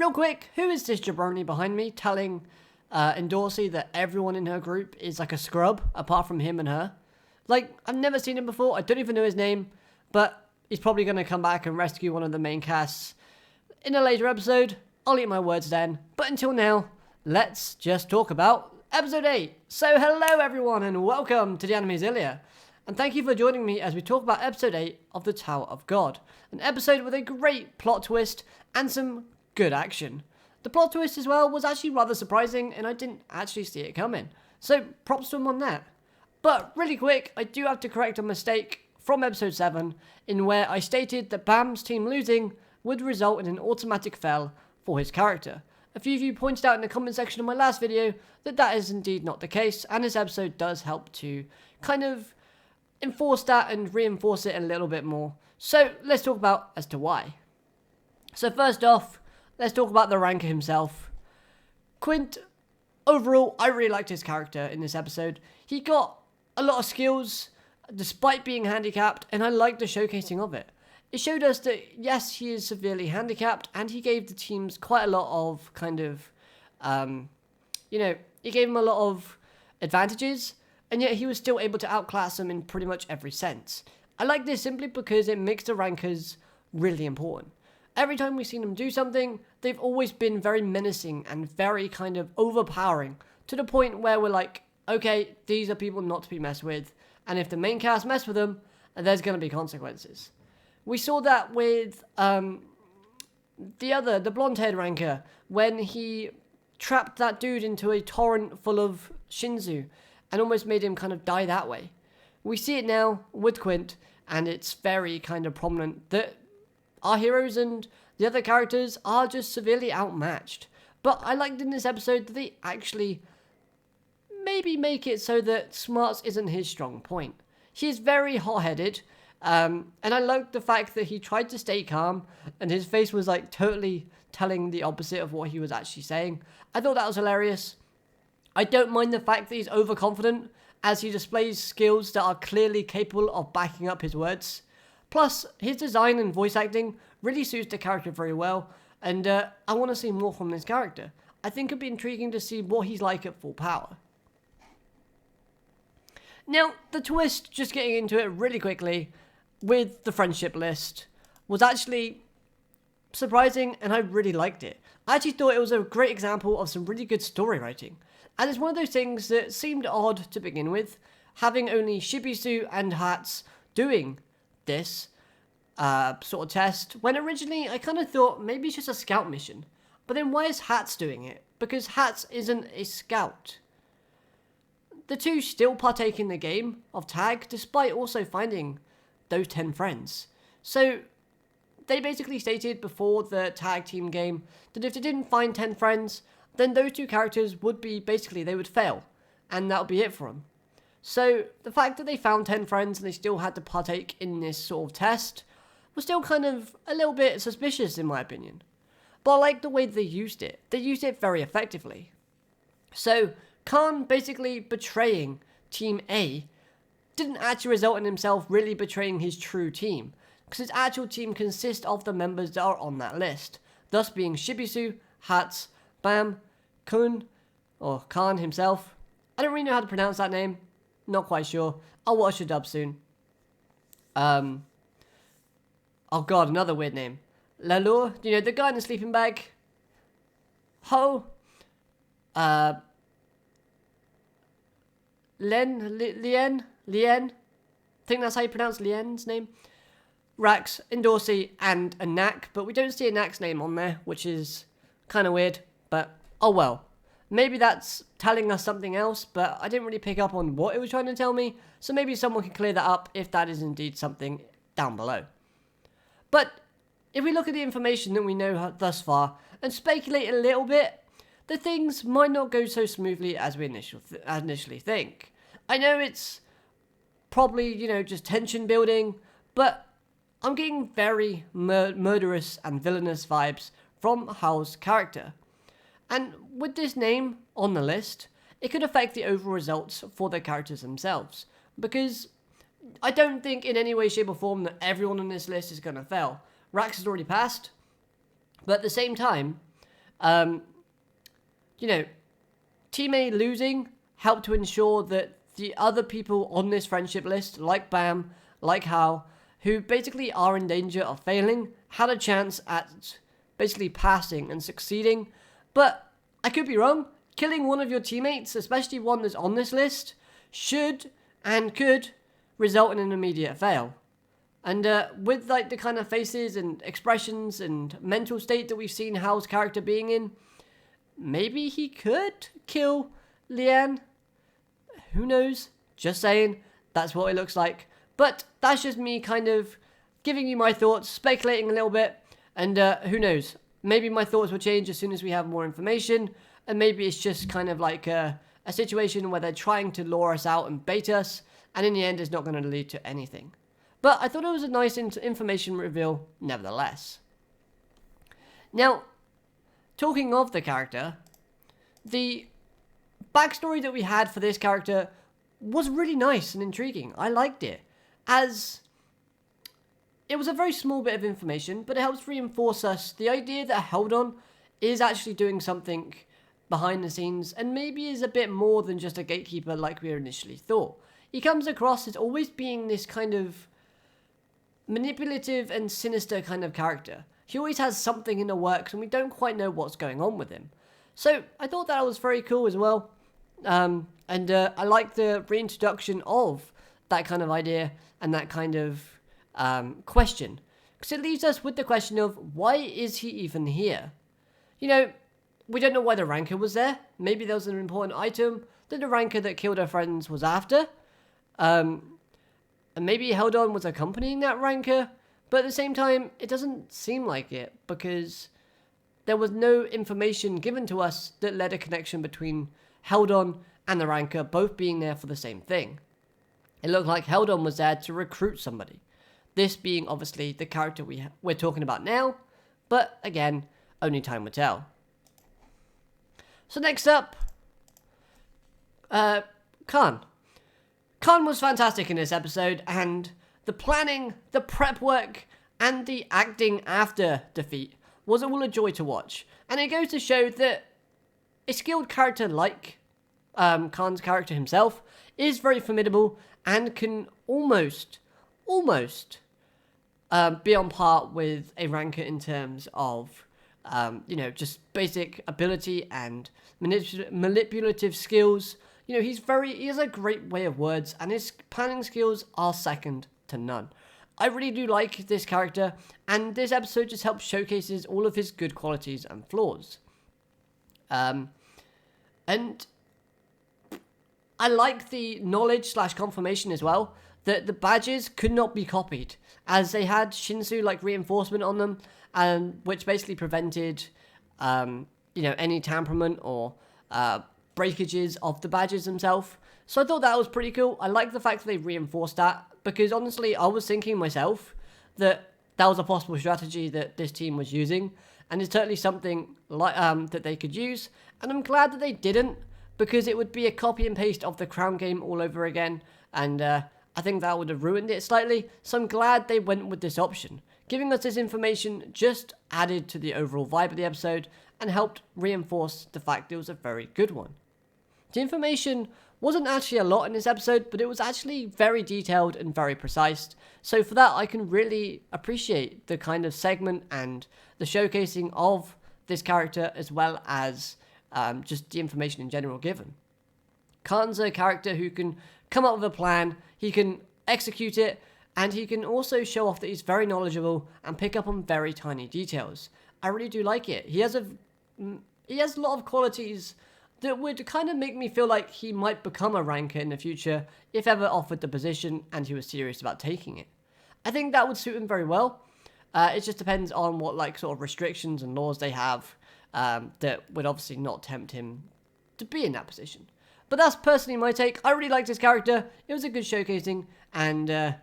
real quick, who is this jabroni behind me telling Endorsee that everyone in her group is like a scrub apart from him and her? Like, I've never seen him before. I don't even know his name, but he's probably going to come back and rescue one of the main casts in a later episode. I'll eat my words then. But until now, let's just talk about episode 8. So hello everyone and welcome to the Anime Zillia. And thank you for joining me as we talk about episode 8 of the Tower of God. An episode with a great plot twist and some good action. The plot twist as well was actually rather surprising and I didn't actually see it coming. So props to him on that. But really quick, I do have to correct a mistake from episode 7 in where I stated that Bam's team losing would result in an automatic fail for his character. A few of you pointed out in the comment section of my last video that that is indeed not the case, and this episode does help to kind of enforce that and reinforce it a little bit more. So let's talk about as to why. So first off, let's talk about the ranker himself. Quint, overall, I really liked his character in this episode. He got a lot of skills despite being handicapped, and I liked the showcasing of it. It showed us that, yes, he is severely handicapped, and he gave the teams quite a lot of kind of, he gave them a lot of advantages, and yet he was still able to outclass them in pretty much every sense. I like this simply because it makes the rankers really important. Every time we've seen them do something, they've always been very menacing and very kind of overpowering, to the point where we're like, okay, these are people not to be messed with, and if the main cast mess with them, there's going to be consequences. We saw that with the blonde-haired ranker, when he trapped that dude into a torrent full of Shinzu, and almost made him kind of die that way. We see it now with Quint, and it's very kind of prominent that our heroes and the other characters are just severely outmatched. But I liked in this episode that they actually maybe make it so that smarts isn't his strong point. He is very hot-headed, and I liked the fact that he tried to stay calm, and his face was like totally telling the opposite of what he was actually saying. I thought that was hilarious. I don't mind the fact that he's overconfident, as he displays skills that are clearly capable of backing up his words. Plus, his design and voice acting really suits the character very well, and I want to see more from this character. I think it'd be intriguing to see what he's like at full power. Now, the twist, just getting into it really quickly, with the friendship list, was actually surprising, and I really liked it. I actually thought it was a great example of some really good story writing, and it's one of those things that seemed odd to begin with, having only Shibisu and Hats doing this sort of test, when originally I kind of thought maybe it's just a scout mission. But then why is Hats doing it? Because Hats isn't a scout. The two still partake in the game of tag, despite also finding those 10 friends. So they basically stated before the tag team game that if they didn't find 10 friends, then those two characters would be, basically, they would fail. And that would be it for them. So the fact that they found 10 friends and they still had to partake in this sort of test was still kind of a little bit suspicious in my opinion. But I like the way they used it. They used it very effectively. So Khan basically betraying Team A didn't actually result in himself really betraying his true team, because his actual team consists of the members that are on that list, thus being Shibisu, Hats, Bam, Khun, or Khan himself. I don't really know how to pronounce that name. Not quite sure. I'll watch the dub soon. Oh god, another weird name. Lalur, the guy in the sleeping bag. Ho. Lien. I think that's how you pronounce Lien's name. Rax, Endorsee, and Anaak, but we don't see Anaak's name on there, which is kind of weird, but oh well. Maybe that's telling us something else, but I didn't really pick up on what it was trying to tell me, so maybe someone can clear that up if that is indeed something down below. But if we look at the information that we know thus far, and speculate a little bit, the things might not go so smoothly as we initially think. I know it's probably, just tension building, but I'm getting very murderous and villainous vibes from Hao's character. And with this name on the list, it could affect the overall results for the characters themselves. Because I don't think in any way, shape or form that everyone on this list is going to fail. Rax has already passed. But at the same time, Um, you know, Team A losing helped to ensure that the other people on this friendship list, like Bam, like Hal, who basically are in danger of failing, had a chance at basically passing and succeeding. But I could be wrong. Killing one of your teammates, especially one that's on this list, should and could result in an immediate fail. And with like the kind of faces and expressions and mental state that we've seen Hal's character being in, maybe he could kill Leanne. Who knows? Just saying, that's what it looks like. But that's just me kind of giving you my thoughts, speculating a little bit, and who knows? Maybe my thoughts will change as soon as we have more information, and maybe it's just kind of like a situation where they're trying to lure us out and bait us, and in the end it's not going to lead to anything. But I thought it was a nice information reveal nevertheless. Now, talking of the character, the backstory that we had for this character was really nice and intriguing. I liked it, as it was a very small bit of information, but it helps reinforce us the idea that Heldon is actually doing something behind the scenes, and maybe is a bit more than just a gatekeeper like we initially thought. He comes across as always being this kind of manipulative and sinister kind of character. He always has something in the works, and we don't quite know what's going on with him. So I thought that was very cool as well. And I like the reintroduction of that kind of idea and that kind of question. Because it leaves us with the question of, why is he even here? You know, we don't know why the ranker was there. Maybe there was an important item that the ranker that killed her friends was after. And maybe Heldon was accompanying that ranker. But at the same time, it doesn't seem like it, because there was no information given to us that led a connection between Heldon and the ranker both being there for the same thing. It looked like Heldon was there to recruit somebody. This being obviously the character we're talking about now, but again, only time will tell. So next up, Khun. Khun was fantastic in this episode, and the planning, the prep work, and the acting after defeat was all a joy to watch. And it goes to show that a skilled character like Khun's character himself is very formidable and can almost be on par with a ranker in terms of, just basic ability and manipulative skills. You know, he has a great way of words, and his planning skills are second to none. I really do like this character, and this episode just helps showcases all of his good qualities and flaws. And I like the knowledge / confirmation as well that the badges could not be copied, as they had Shinsu like reinforcement on them, which basically prevented any tamperment or breakages of the badges themselves. So I thought that was pretty cool. I like the fact that they reinforced that, because honestly, I was thinking myself that was a possible strategy that this team was using, and it's certainly something like that they could use. And I'm glad that they didn't, because it would be a copy and paste of the Crown game all over again, and I think that would have ruined it slightly. So I'm glad they went with this option. Giving us this information just added to the overall vibe of the episode and helped reinforce the fact it was a very good one. The information wasn't actually a lot in this episode, but it was actually very detailed and very precise. So for that, I can really appreciate the kind of segment and the showcasing of this character, as well as just the information in general given. Khun's a character who can come up with a plan, he can execute it, and he can also show off that he's very knowledgeable and pick up on very tiny details. I really do like it. He has a lot of qualities that would kind of make me feel like he might become a ranker in the future if ever offered the position and he was serious about taking it. I think that would suit him very well. It just depends on what sort of restrictions and laws they have that would obviously not tempt him to be in that position. But that's personally my take. I really liked his character. It was a good showcasing, and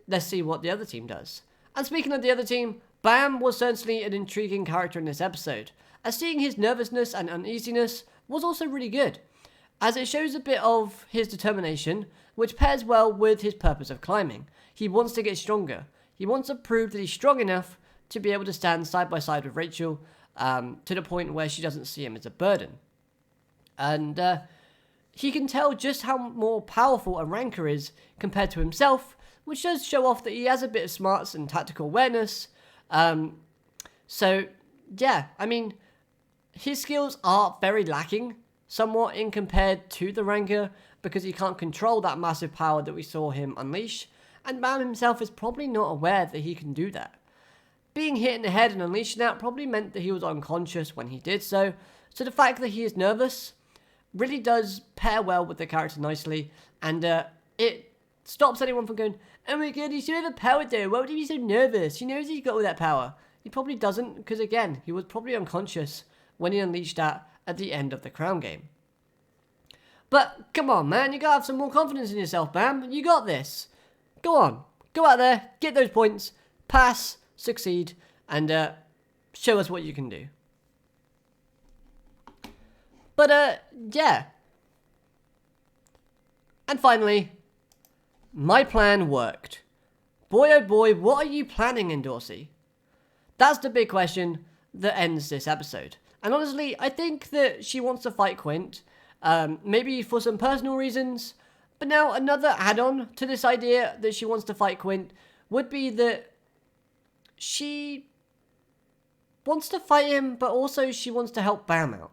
let's see what the other team does. And speaking of the other team, Bam was certainly an intriguing character in this episode, as seeing his nervousness and uneasiness was also really good, as it shows a bit of his determination, which pairs well with his purpose of climbing. He wants to get stronger. He wants to prove that he's strong enough to be able to stand side by side with Rachel, to the point where she doesn't see him as a burden. And he can tell just how more powerful a ranker is compared to himself, which does show off that he has a bit of smarts and tactical awareness. So, yeah, I mean, his skills are very lacking, somewhat in compared to the ranker, because he can't control that massive power that we saw him unleash, and Bam himself is probably not aware that he can do that. Being hit in the head and unleashing that probably meant that he was unconscious when he did so the fact that he is nervous really does pair well with the character nicely, and it stops anyone from going, oh my god, he's so overpowered though, why would he be so nervous? He knows he's got all that power. He probably doesn't, because again, he was probably unconscious when he unleashed that at the end of the crown game. But come on, man, you gotta have some more confidence in yourself, Bam. You got this. Go on, go out there, get those points, pass, succeed, and show us what you can do. But yeah. And finally, my plan worked. Boy oh boy, what are you planning, Endorsee? That's the big question that ends this episode. And honestly, I think that she wants to fight Quint, maybe for some personal reasons. But now another add-on to this idea that she wants to fight Quint would be that she wants to fight him, but also she wants to help Bam out.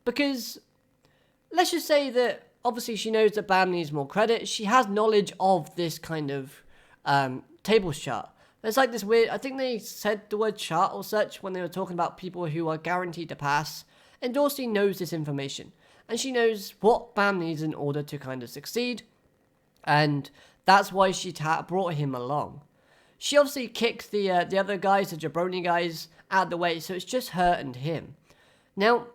Because let's just say that obviously she knows that Bam needs more credit. She has knowledge of this kind of tables chart. There's like this weird, I think they said the word chart or such when they were talking about people who are guaranteed to pass. Endorsee knows this information. And she knows what Bam needs in order to kind of succeed. And that's why she brought him along. She obviously kicked the other guys, the jabroni guys, out of the way. So it's just her and him. Now,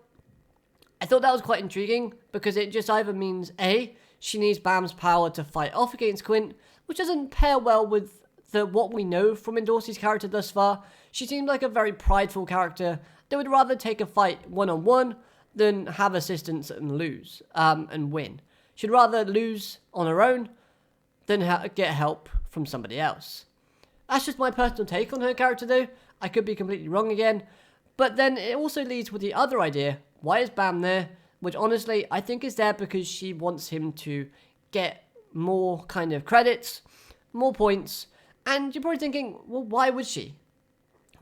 I thought that was quite intriguing, because it just either means, A, she needs Bam's power to fight off against Quint, which doesn't pair well with what we know from Endorsee's character thus far. She seems like a very prideful character that would rather take a fight one-on-one than have assistance and lose, and win. She'd rather lose on her own than get help from somebody else. That's just my personal take on her character though. I could be completely wrong again. But then it also leads with the other idea. Why is Bam there? Which honestly, I think is there because she wants him to get more kind of credits, more points. And you're probably thinking, well, why would she?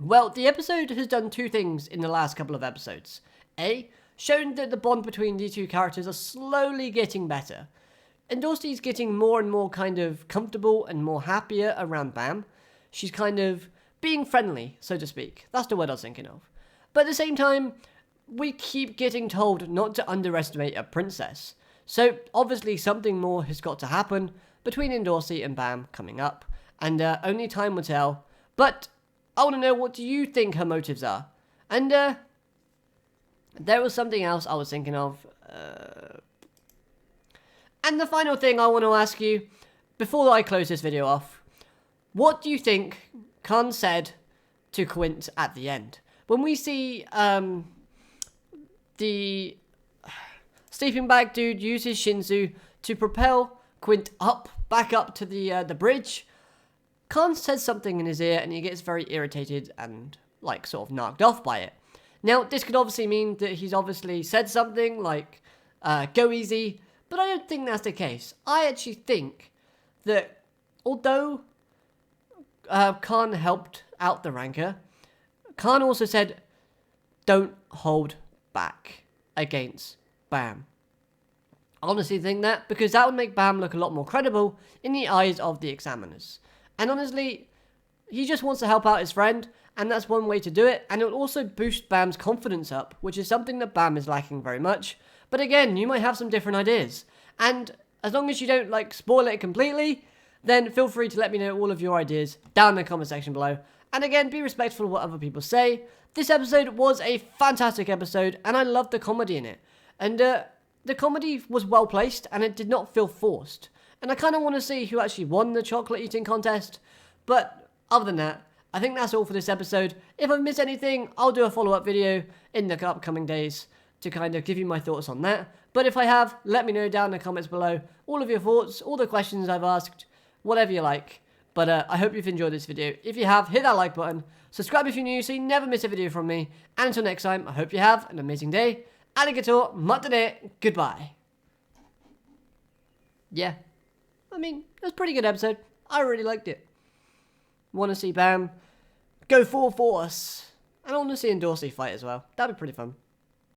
Well, the episode has done two things in the last couple of episodes. A, shown that the bond between these two characters are slowly getting better. Endorsee's getting more and more kind of comfortable and more happier around Bam. She's kind of being friendly, so to speak. That's the word I was thinking of. But at the same time, we keep getting told not to underestimate a princess. So obviously something more has got to happen between Endorsee and Bam coming up. And only time will tell. But I want to know, what do you think her motives are? And there was something else I was thinking of. And the final thing I want to ask you, before I close this video off, what do you think Khun said to Quint at the end? When we see the sleeping bag dude use his Shinzu to propel Quint back up to the bridge, Khun says something in his ear and he gets very irritated and like sort of knocked off by it. Now, this could obviously mean that he's obviously said something like, go easy, but I don't think that's the case. I actually think that although Khun helped out the ranker, Khun also said, don't hold back against Bam. I honestly think that, because that would make Bam look a lot more credible in the eyes of the examiners. And honestly, he just wants to help out his friend, and that's one way to do it, and it will also boost Bam's confidence up, which is something that Bam is lacking very much. But again, you might have some different ideas, and as long as you don't like spoil it completely, then feel free to let me know all of your ideas down in the comment section below. And again, be respectful of what other people say. This episode was a fantastic episode, and I loved the comedy in it. And the comedy was well placed, and it did not feel forced. And I kind of want to see who actually won the chocolate eating contest. But other than that, I think that's all for this episode. If I've missed anything, I'll do a follow-up video in the upcoming days to kind of give you my thoughts on that. But if I have, let me know down in the comments below all of your thoughts, all the questions I've asked, whatever you like. But I hope you've enjoyed this video. If you have, hit that like button. Subscribe if you're new so you never miss a video from me. And until next time, I hope you have an amazing day. Alligator, matane, goodbye. Yeah. I mean, it was a pretty good episode. I really liked it. Want to see Bam go full force. And I want to see Endorsee fight as well. That'd be pretty fun.